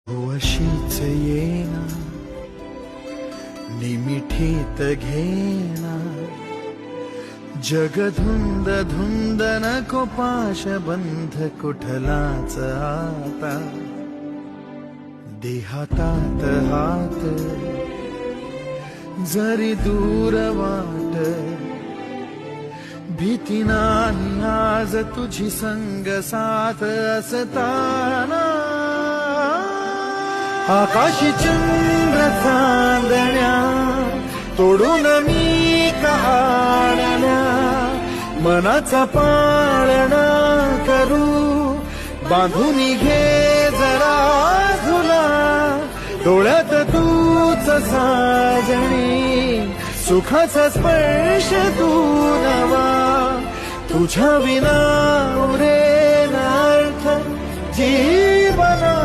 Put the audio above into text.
अशीच येना निमिठीत घेना जग धुंद धुंद नको पाशबंध कुठलाच आता देहातात हात जरी दूर वाट भीती नाही आज तुझी संग साथ असताना आकाशी चंद्र चांदण्या तोडून मी कहाण्या मनाचा पाळणा करू बांधून घे जरा झुला डोळ्यात तूच साजणी सुखाचा स्पर्श तू नवा तुझ्या विना उरेना अर्थ जीवना